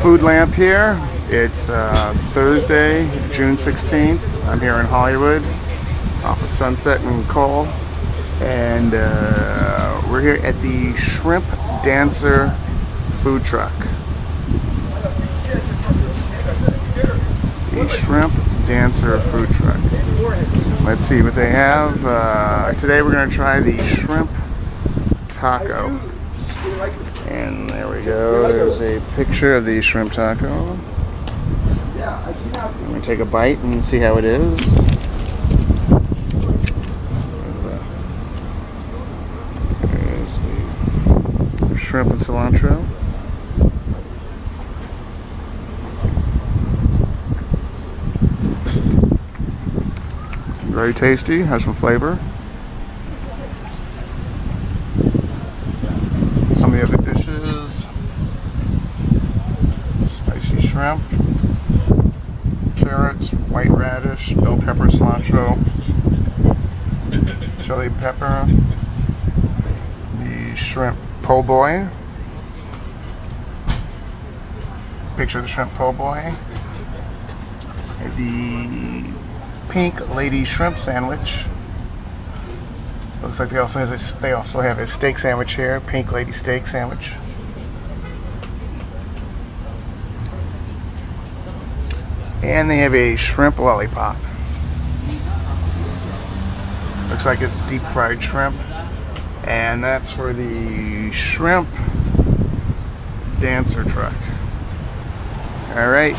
Food Lamp here. It's Thursday, June 16th. I'm here in Hollywood off of Sunset and Cole. And we're here at the Shrimp Dancer food truck. The Shrimp Dancer food truck. Let's see what they have. Today we're going to try the shrimp taco. And there we go. There's a picture of the shrimp taco. I'm going to take a bite and see how it is. There's the shrimp and cilantro. Very tasty, has some flavor. Some of the other dishes: spicy shrimp, carrots, white radish, bell pepper, cilantro, chili pepper, the shrimp po' boy. Picture of the shrimp po' boy. The Pink Lady shrimp sandwich. Looks like they also have a steak sandwich here. Pink Lady steak sandwich. And they have a shrimp lollipop. Looks like it's deep fried shrimp. And that's for the Shrimp Dancer truck. Alright,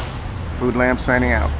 Food Lamp signing out.